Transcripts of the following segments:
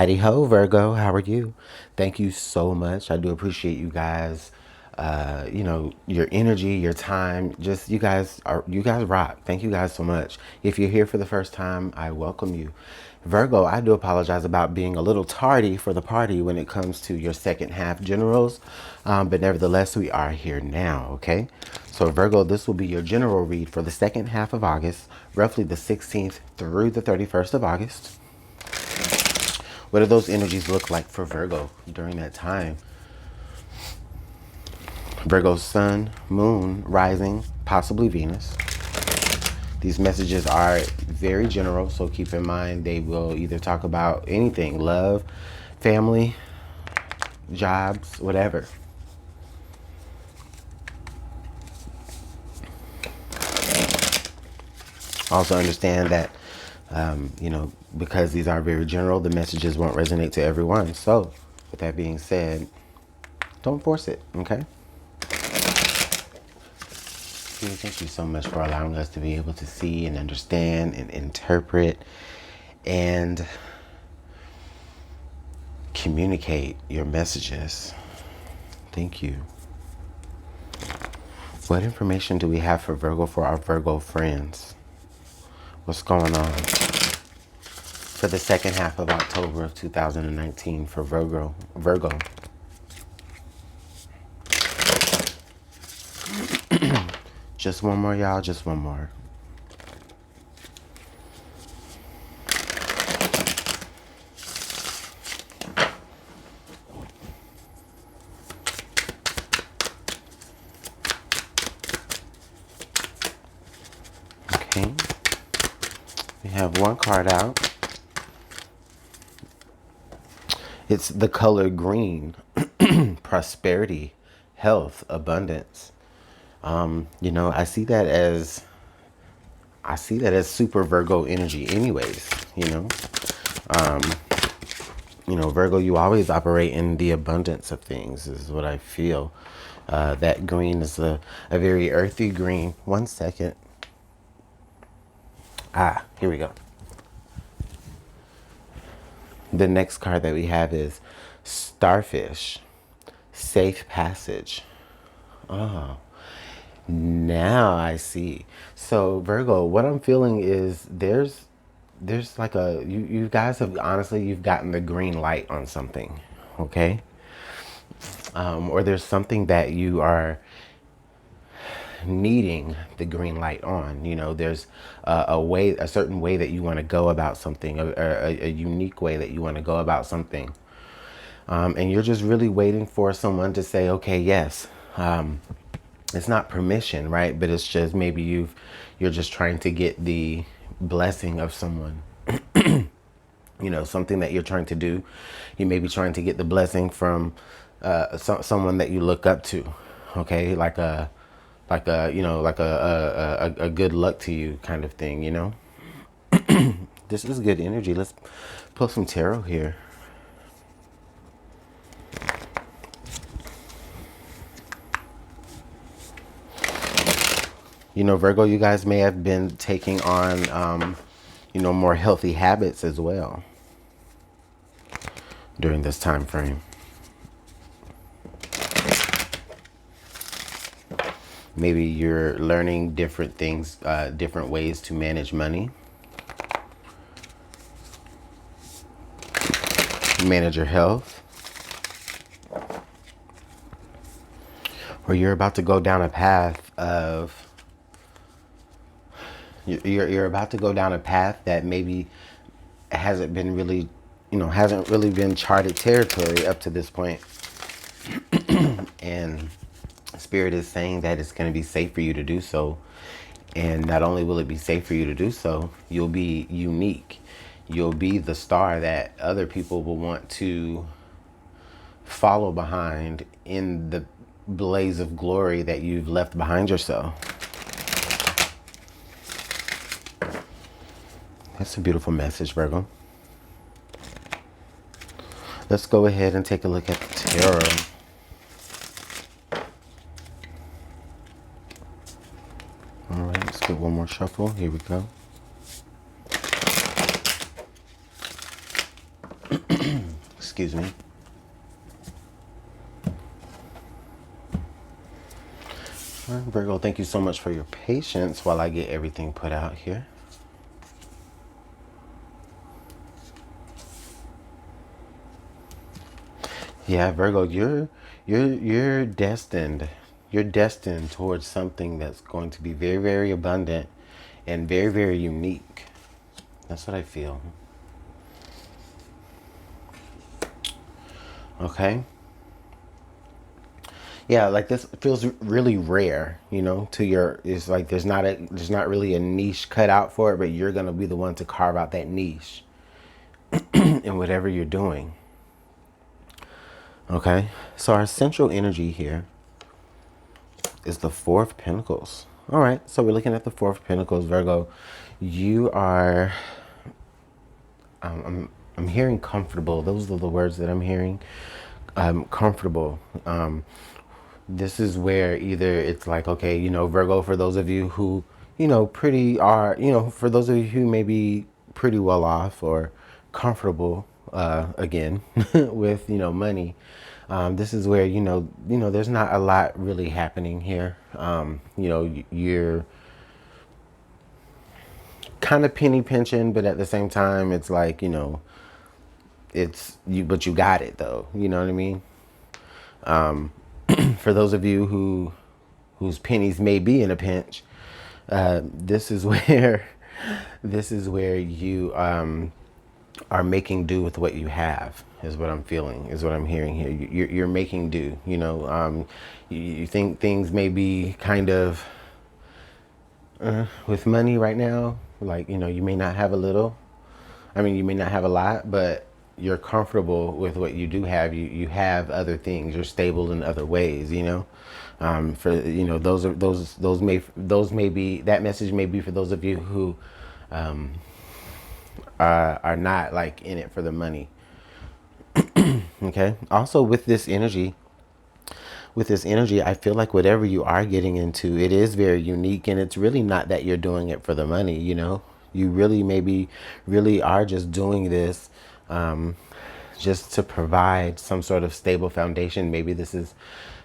Heidi ho, Virgo. How are you? Thank you so much. I do appreciate you guys. Your energy, your time. Just you guys rock. Thank you guys so much. If you're here for the first time, I welcome you. Virgo, I do apologize about being a little tardy for the party when it comes to your second half generals. But nevertheless, we are here now, okay? So Virgo, this will be your general read for the second half of August, roughly the 16th through the 31st of August. What do those energies look like for Virgo during that time? Virgo's sun, moon, rising, possibly Venus. These messages are very general, so keep in mind they will either talk about anything, love, family, jobs, whatever. Also understand that, because these are very general, the messages won't resonate to everyone. So with that being said, don't force it, okay? Thank you so much for allowing us to be able to see and understand and interpret and communicate your messages. Thank you. What information do we have for Virgo, for our Virgo friends? What's going on for the second half of October of 2019 for Virgo? Just one more, y'all. Just one more. Okay. We have one card out. It's the color green. Prosperity, health, abundance. I see that as super Virgo energy anyways, Virgo, you always operate in the abundance of things is what I feel. That green is a very earthy green. One second. Here we go. The next card that we have is Starfish, safe passage. Oh, now I see. So Virgo, what I'm feeling is there's like you guys have honestly, you've gotten the green light on something, okay? Or there's something that you are needing the green light on. There's a certain way that you want to go about something, a unique way that you want to go about something. And you're just really waiting for someone to say, okay, yes. It's not permission, right? But it's just maybe you're just trying to get the blessing of someone. Something that you're trying to do. You may be trying to get the blessing from someone that you look up to. Okay, like a good luck to you kind of thing. This is good energy. Let's pull some tarot here. Virgo, you guys may have been taking on, more healthy habits as well during this time frame. Maybe you're learning different things, different ways to manage money, manage your health, or you're about to go down a path of You're about to go down a path that maybe hasn't been really, hasn't really been charted territory up to this point. And Spirit is saying that it's going to be safe for you to do so. And not only will it be safe for you to do so, you'll be unique. You'll be the star that other people will want to follow behind in the blaze of glory that you've left behind yourself. That's a beautiful message, Virgo. Let's go ahead and take a look at the tarot. All right, let's get one more shuffle. Here we go. Excuse me. All right, Virgo, thank you so much for your patience while I get everything put out here. Yeah, Virgo, you're destined. You're destined towards something that's going to be very, very abundant and very, very unique. That's what I feel. Okay. Yeah, like this feels really rare, you know, to your, it's like there's not really a niche cut out for it, but you're going to be the one to carve out that niche in whatever you're doing. Okay. So our central energy here is the Four of Pentacles. All right. So we're looking at the Four of Pentacles, Virgo. You are, I'm hearing comfortable. Those are the words that I'm hearing. Comfortable. This is where either it's like, okay, you know, Virgo, for those of you who, you know, for those of you who may be pretty well off or comfortable, again, with, you know, money. This is where, there's not a lot really happening here. You're kind of penny pinching, but at the same time, it's like, it's you, but you got it though. You know what I mean? For those of you whose pennies may be in a pinch, this is where you are making do with what you have, is what I'm feeling, is what I'm hearing here. You're making do. You think things may be kind of with money right now, like, you may not have a little. I mean, you may not have a lot, but you're comfortable with what you do have. You have other things. You're stable in other ways. Those may be, that message may be for those of you who are not like in it for the money. Okay. Also, with this energy, I feel like whatever you are getting into, it is very unique, and it's really not that you're doing it for the money. You really are just doing this just to provide some sort of stable foundation. Maybe this is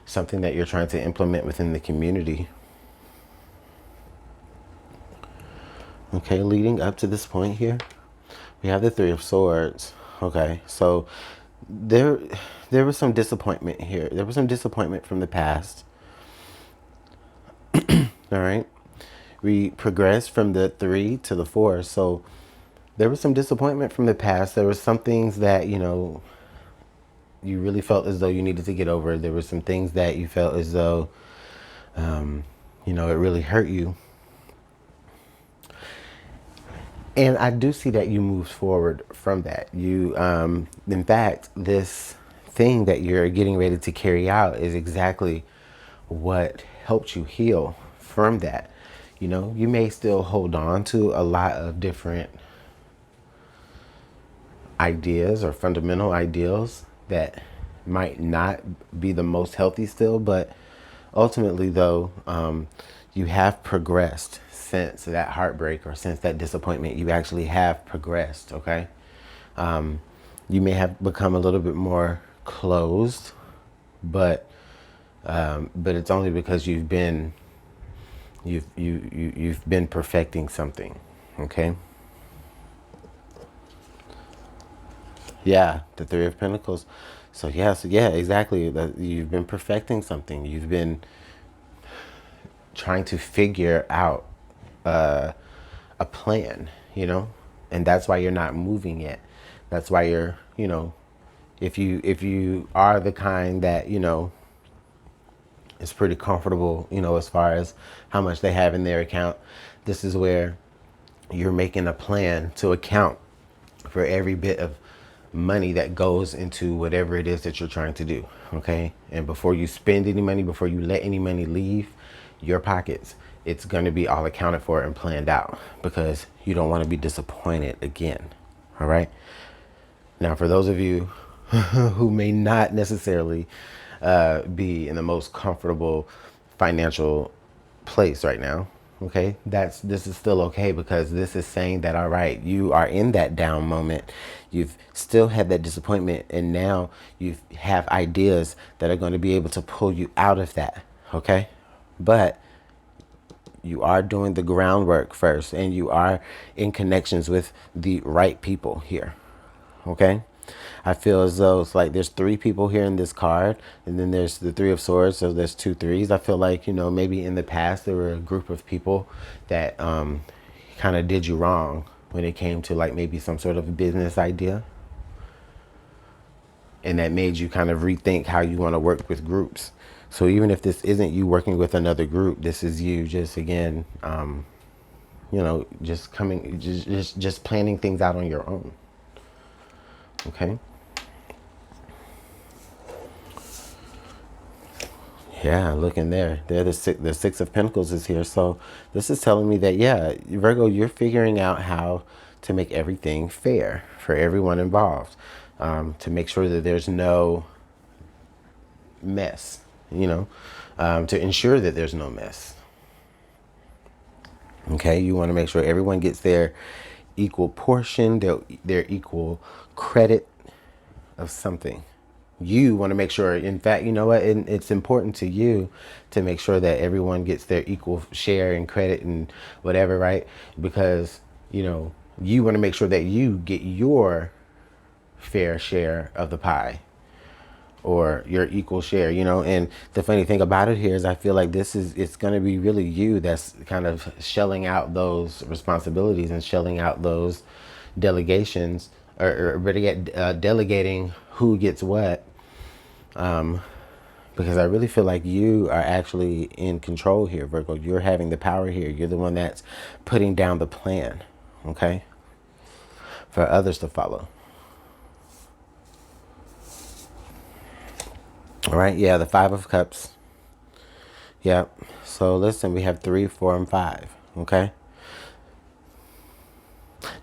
something that you're trying to implement within the community. Okay, leading up to this point here, we have the Three of Swords. Okay, so there was some disappointment here. There was some disappointment from the past. All right. We progressed from the 3 to the 4. So there was some disappointment from the past. There were some things that, you really felt as though you needed to get over. There were some things that you felt as though, it really hurt you. And I do see that you moved forward from that. In fact, this thing that you're getting ready to carry out is exactly what helped you heal from that. You may still hold on to a lot of different ideas or fundamental ideals that might not be the most healthy still, but ultimately though, you have progressed since that heartbreak or since that disappointment. You actually have progressed. Okay. You may have become a little bit more closed, but it's only because you've been perfecting something. Okay. Yeah, the Three of Pentacles. So yeah, exactly. You've been perfecting something. You've been trying to figure out a plan, and that's why you're not moving yet. That's why you're, if you are the kind that, is pretty comfortable, as far as how much they have in their account, this is where you're making a plan to account for every bit of money that goes into whatever it is that you're trying to do. Okay. And before you spend any money, before you let any money leave your pockets, it's going to be all accounted for and planned out, because you don't want to be disappointed again. All right. Now, for those of you who may not necessarily be in the most comfortable financial place right now, Okay, this is still okay, because this is saying that, all right, you are in that down moment. You've still had that disappointment, and now you have ideas that are going to be able to pull you out of that. Okay, but you are doing the groundwork first, and you are in connections with the right people here. Okay, I feel as though it's like there's three people here in this card, and then there's the Three of Swords, so there's two threes. I feel like, maybe in the past there were a group of people that kind of did you wrong when it came to like maybe some sort of business idea, and that made you kind of rethink how you want to work with groups. So even if this isn't you working with another group, this is you just, again, just coming, just planning things out on your own. Okay. Yeah, look in there. There, the Six of Pentacles is here. So this is telling me that, yeah, Virgo, you're figuring out how to make everything fair for everyone involved, to make sure that there's no mess, to ensure that there's no mess. Okay, you want to make sure everyone gets their equal portion, their equal credit of something. You want to make sure, in fact, you know what, it's important to you to make sure that everyone gets their equal share and credit and whatever, right? Because, you want to make sure that you get your fair share of the pie, or your equal share, and the funny thing about it here is I feel like it's going to be really you that's kind of shelling out those responsibilities and shelling out those delegations, or better yet, delegating who gets what, because I really feel like you are actually in control here, Virgo. You're having the power here. You're the one that's putting down the plan, okay, for others to follow. All right, yeah, the Five of Cups. Yep. So listen, we have 3, 4, and 5. Okay.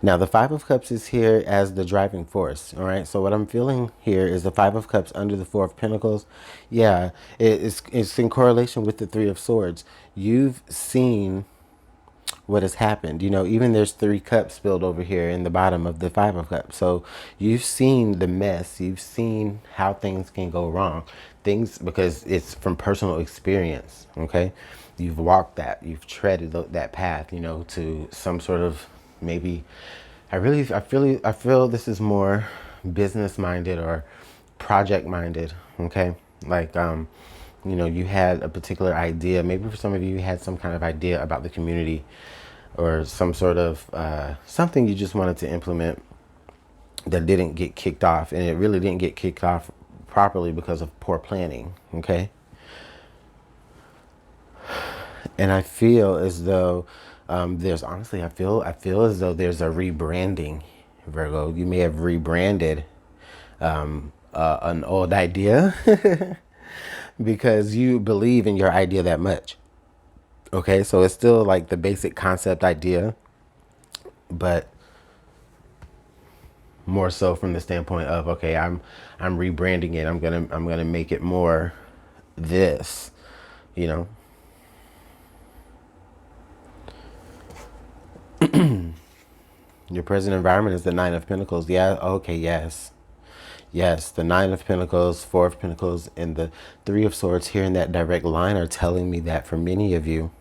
Now the Five of Cups is here as the driving force. All right. So what I'm feeling here is the Five of Cups under the Four of Pentacles. Yeah, it's in correlation with the Three of Swords. You've seen what has happened. Even there's 3 cups spilled over here in the bottom of the Five of Cups. So you've seen the mess. You've seen how things can go wrong. Things, because it's from personal experience. Okay. You've walked that. You've treaded that path, to some sort of, maybe, I feel this is more business minded or project minded. Okay. Like, you had a particular idea. Maybe for some of you had some kind of idea about the community, or some sort of something you just wanted to implement that didn't get kicked off. And it really didn't get kicked off properly because of poor planning. Okay. And I feel as though there's, honestly, I feel as though there's a rebranding, Virgo. You may have rebranded an old idea because you believe in your idea that much. Okay, so it's still like the basic concept idea, but more so from the standpoint of, okay, I'm rebranding it. I'm gonna make it more this, Your present environment is the Nine of Pentacles. Yeah, okay, yes. Yes, the Nine of Pentacles, Four of Pentacles, and the Three of Swords here in that direct line are telling me that for many of you,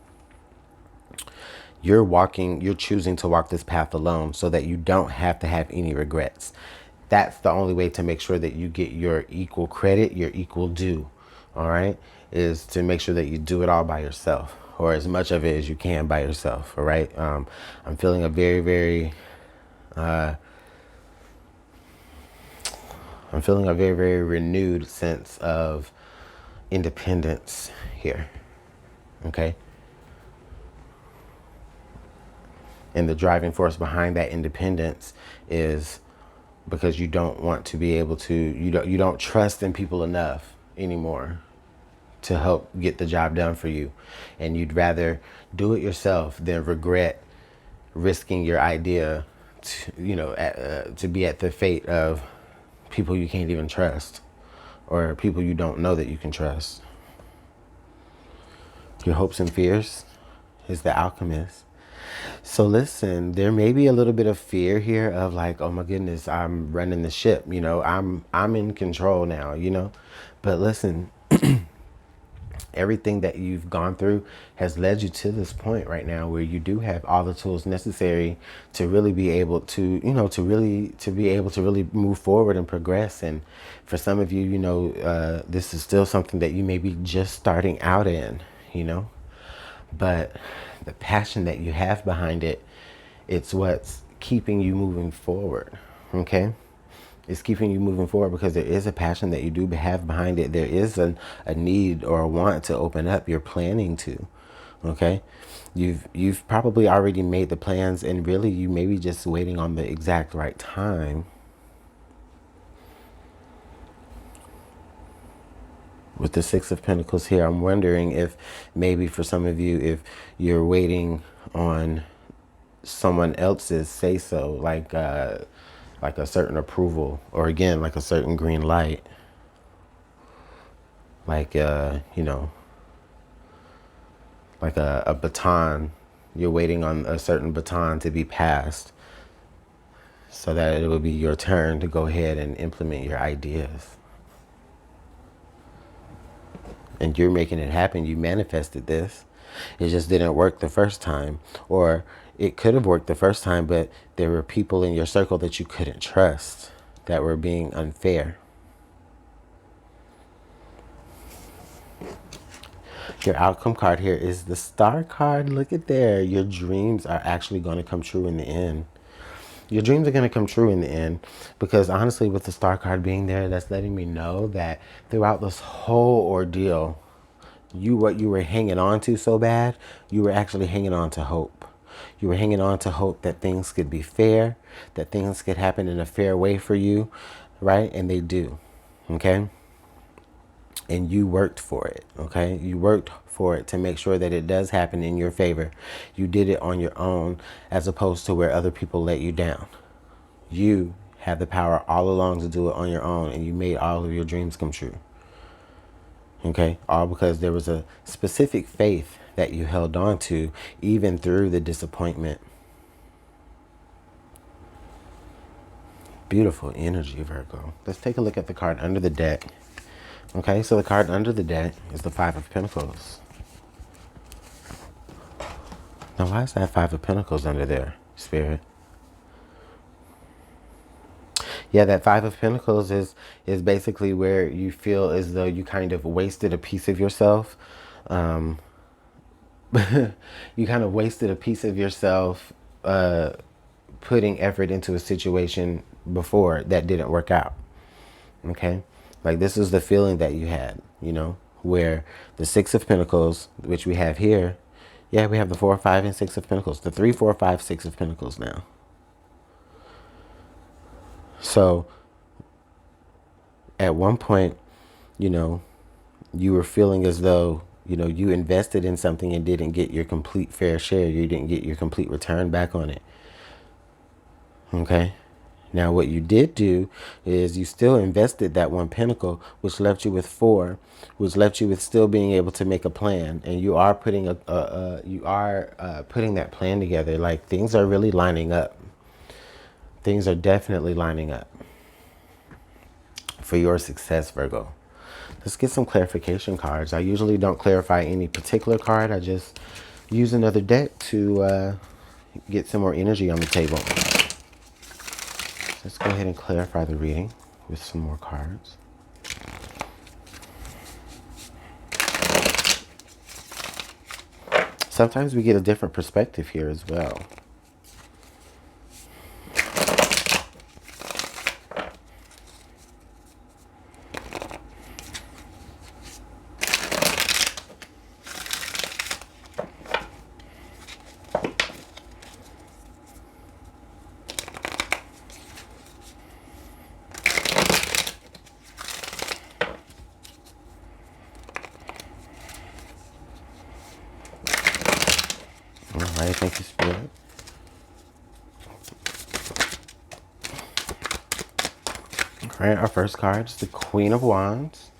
you're choosing to walk this path alone so that you don't have to have any regrets. That's the only way to make sure that you get your equal credit, your equal due, all right, is to make sure that you do it all by yourself, or as much of it as you can by yourself, all right? I'm feeling a very, very, very renewed sense of independence here, okay? And the driving force behind that independence is because you don't want to be able to, you don't trust in people enough anymore to help get the job done for you. And you'd rather do it yourself than regret risking your idea to be at the fate of people you can't even trust, or people you don't know that you can trust. Your hopes and fears. is the Alchemist. So listen, there may be a little bit of fear here of like, oh my goodness, I'm running the ship, you know, I'm in control now, you know. But listen, everything that you've gone through has led you to this point right now where you do have all the tools necessary to really be able to, you know, to be able to really move forward and progress. And for some of you, you know, this is still something that you may be just starting out in, you know, but the passion that you have behind it, it's what's keeping you moving forward. Okay. It's keeping you moving forward because there is a passion that you do have behind it. There is a need or a want to open up. You're planning to, okay? You've probably already made the plans, and really you may be just waiting on the exact right time. With the Six of Pentacles here, I'm wondering if maybe for some of you, if you're waiting on someone else's say so, like a certain approval, or again, like a certain green light. Like, you know, like a baton. You're waiting on a certain baton to be passed so that it will be your turn to go ahead and implement your ideas. And you're making it happen. You manifested this. It just didn't work the first time. Or it could have worked the first time, but there were people in your circle that you couldn't trust that were being unfair. Your outcome card here is the Star card. Look at there. Your dreams are actually going to come true in the end. Your dreams are going to come true in the end, because honestly, with the Star card being there, that's letting me know that throughout this whole ordeal, what you were hanging on to so bad, you were actually hanging on to hope. You were hanging on to hope that things could be fair, that things could happen in a fair way for you, right? And they do, okay? And you worked for it, okay? You worked for it to make sure that it does happen in your favor. You did it on your own, as opposed to where other people let you down. You had the power all along to do it on your own, and you made all of your dreams come true. Okay? All because there was a specific faith that you held on to, even through the disappointment. Beautiful energy, Virgo. Let's take a look at the card under the deck. Okay, so the card under the deck is the Five of Pentacles. Now, why is that Five of Pentacles under there, Spirit? Yeah, that Five of Pentacles is basically where you feel as though you kind of wasted a piece of yourself. You kind of wasted a piece of yourself putting effort into a situation before that didn't work out. Okay? Like, this is the feeling that you had, you know, where the Six of Pentacles, which we have here, yeah, we have the 4, 5, and 6 of Pentacles. The 3, 4, 5, 6 of Pentacles now. So, at one point, you know, you were feeling as though, you know, you invested in something and didn't get your complete fair share. You didn't get your complete return back on it. Okay? Now, what you did do is you still invested that one pentacle, which left you with 4, which left you with still being able to make a plan. And you are putting putting that plan together. Like, things are really lining up. Things are definitely lining up for your success, Virgo. Let's get some clarification cards. I usually don't clarify any particular card. I just use another deck to get some more energy on the table. Let's go ahead and clarify the reading with some more cards. Sometimes we get a different perspective here as well. Alright, thank you, Spirit. Alright, our first card is the Queen of Wands.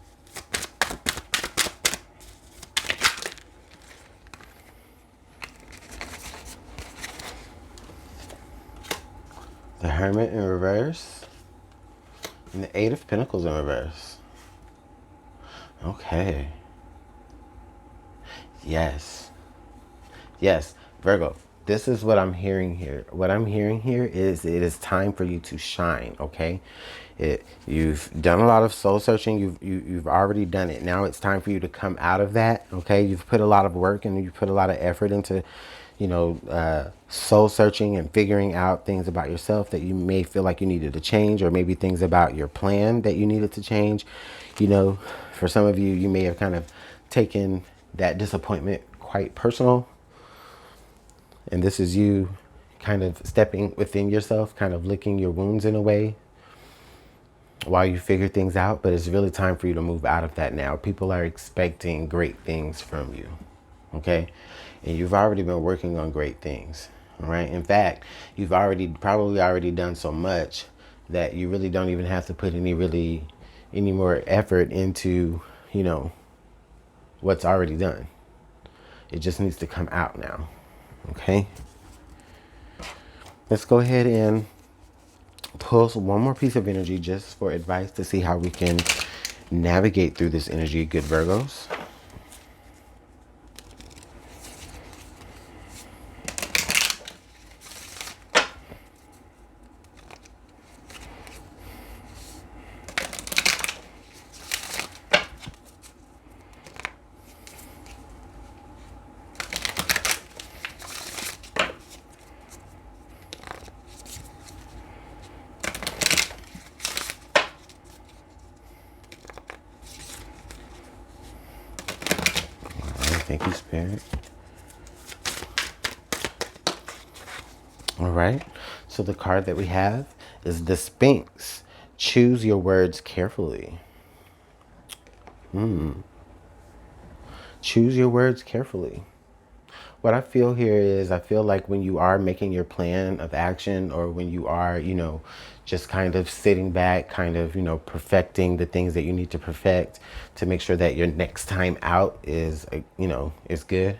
The Hermit in reverse. And the Eight of Pentacles in reverse. Okay. Yes. Yes. Virgo, this is what I'm hearing here. What I'm hearing here is it is time for you to shine, okay? You've done a lot of soul searching. You've already done it. Now it's time for you to come out of that, okay? You've put a lot of work and you've put a lot of effort into, soul searching and figuring out things about yourself that you may feel like you needed to change, or maybe things about your plan that you needed to change. For some of you, you may have kind of taken that disappointment quite personal. And this is you kind of stepping within yourself, kind of licking your wounds in a way while you figure things out. But it's really time for you to move out of that now. People are expecting great things from you, okay? And you've already been working on great things, all right? In fact, you've probably already done so much that you really don't even have to put any more effort into, what's already done. It just needs to come out now, okay? Let's go ahead and pull one more piece of energy just for advice to see how we can navigate through this energy, good Virgos. Thank you, Spirit. All right. So the card that we have is the Sphinx. Choose your words carefully. Choose your words carefully. What I feel here is I feel like when you are making your plan of action, or when you are, just kind of sitting back, kind of, perfecting the things that you need to perfect to make sure that your next time out is, is good.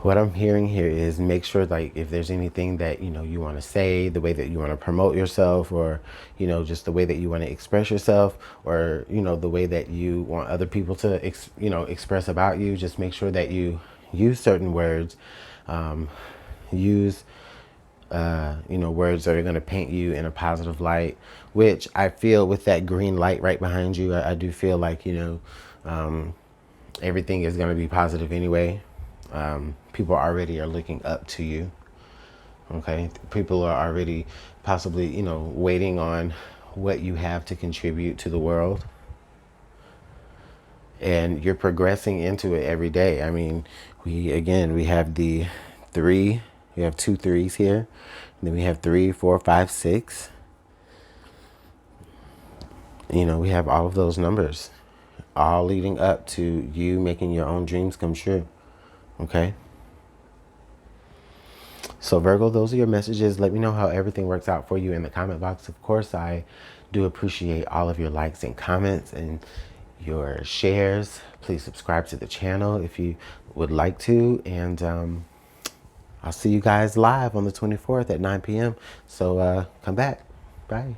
What I'm hearing here is make sure, like, if there's anything that, you want to say, the way that you want to promote yourself, or, just the way that you want to express yourself, or, the way that you want other people to, express about you, just make sure that you use certain words, use, words that are going to paint you in a positive light, which I feel with that green light right behind you, I do feel like, everything is going to be positive anyway. People already are looking up to you. Okay. People are already possibly, waiting on what you have to contribute to the world. And you're progressing into it every day. I mean, we have the 3, we have 2 3s here. And then we have 3, 4, 5, 6. We have all of those numbers, all leading up to you making your own dreams come true. Okay. So Virgo, those are your messages. Let me know how everything works out for you in the comment box. Of course, I do appreciate all of your likes and comments and your shares. Please subscribe to the channel if you would like to. And I'll see you guys live on the 24th at 9 p.m. So come back. Bye.